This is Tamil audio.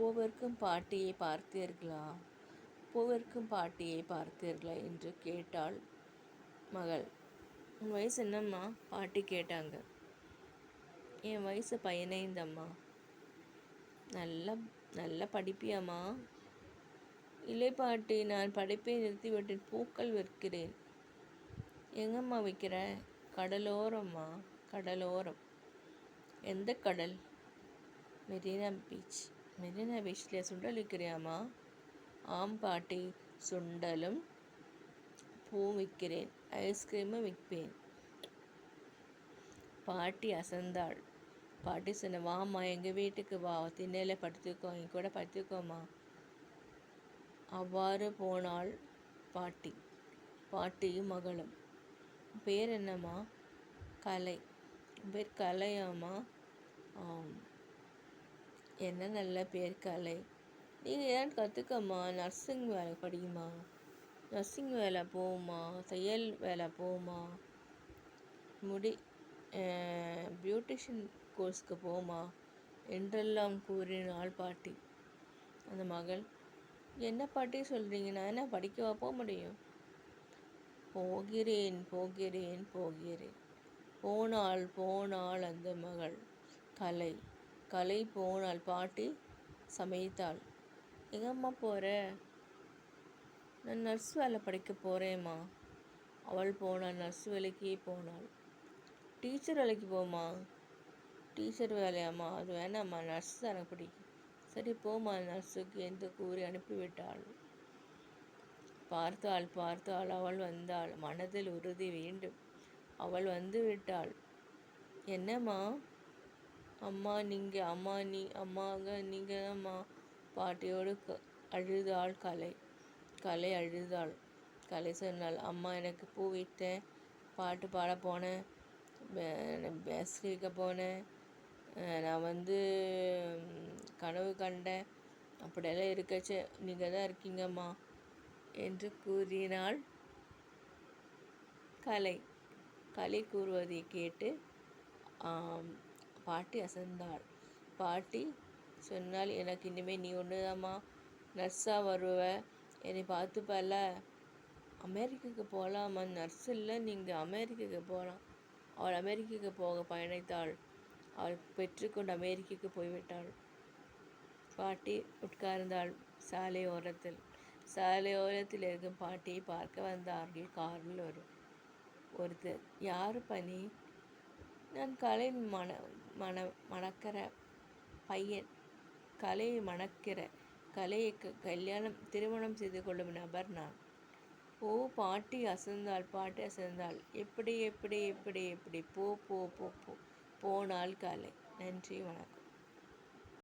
பூவிற்கும் பாட்டியை பார்த்தீர்களா, பூவிற்கும் பாட்டியை பார்த்தீர்களா என்று கேட்டாள் மகள். உன் வயசு என்னம்மா? பாட்டி கேட்டாங்க. என் வயசு 15 அம்மா. நல்ல படிப்பியாம்மா? இல்லை பாட்டி, நான் படிப்பை நிறுத்திவிட்டேன், பூக்கள் விற்கிறேன். எங்கம்மா விற்கிற? கடலோரம்மா. கடலோரம். எந்த கடல்? மெரினா பீச். மெரினா பீச்சில் சுண்டல் விற்கிறியாம்மா? ஆம் பாட்டி, சுண்டலும் பூ விற்கிறேன், ஐஸ்கிரீமும் விற்பேன். பாட்டி அசந்தாள். பாட்டி சொன்ன, வாம்மா எங்கள் வீட்டுக்கு வா, திண்ணையில் படுத்துக்கோ, என் கூட படுத்துக்கோம்மா. அவ்வாறு போனாள் பாட்டி. பாட்டியும் மகளும். பேர் என்னம்மா? கலை. பேர் கலையாம்மா? ஆம். என்ன நல்ல பேர், கலை. நீங்கள் ஏன் கற்றுக்கம்மா, நர்சிங் வேலை படிக்குமா, நர்சிங் வேலை போகுமா, தையல் வேலை போகுமா, பியூட்டிஷியன் கோர்ஸ்க்கு போகுமா என்றெல்லாம் கூறினாள் பாட்டி. அந்த மகள், என்ன பாட்டி சொல்கிறீங்க, நான் என்ன படிக்கவா போக முடியும்? போகிறேன் போகிறேன் போகிறேன். போனாள் அந்த மகள் கலை. கலை போனாள். பாட்டி சமைத்தாள். எங்கம்மா போகிற? நான் நர்ஸ் வேலை படிக்க போகிறேம்மா. அவள் போனாள், நர்ஸ் வேலைக்கே போனாள். டீச்சர் வேலைக்கு போமா? டீச்சர் வேலையாம்மா? அது வேணாம்மா, நர்ஸ் தான் எனக்கு பிடிக்கும். சரி போமா நர்ஸுக்கு என்று கூறி அனுப்பிவிட்டாள். பார்த்தாள். அவள் வந்தாள். மனதில் உறுதி வேண்டும். அவள் வந்து விட்டாள். என்னம்மா? அம்மா அம்மாங்க நீங்கள் தான்ம்மா. பாட்டியோடு அழுதாள் கலை. கலை அழுதாள். கலை சொன்னாள், அம்மா எனக்கு பூ விற்றேன், பாட்டு பாட போனேன், பேஸ் வைக்க போனேன், நான் கனவு கண்டேன், அப்படியெல்லாம் இருக்கச்சு நீங்கள் தான் இருக்கீங்கம்மா என்று கூறினாள் கலை. கலை கூறுவதை கேட்டு பாட்டி அசந்தாள். பாட்டி சொன்னால், எனக்கு இனிமேல் நீ ஒன்றுதாம்மா நர்ஸாக வருவ, என்னை பார்த்துப்பல, அமெரிக்காவுக்கு போகலாமா? நர்ஸ் இல்லை, நீங்கள் அமெரிக்காவுக்கு போகலாம். அவள் அமெரிக்காவுக்கு போக பயணித்தாள். அவள் பெற்றுக்கொண்டு அமெரிக்காவுக்கு போய்விட்டாள். பாட்டி உட்கார்ந்தாள் சாலையோரத்தில் இருக்கும் பாட்டியை பார்க்க வந்தார்கள். காரில் ஒருத்தர். யாரு பணி? நான் கலை மணக்கிற பையன். கலையை மணக்கிற, கலையை திருமணம் செய்து கொள்ளும் நபர் நான். ஓ, பாட்டி அசந்தாள். எப்படி போ போனாள் கலை. நன்றி, வணக்கம்.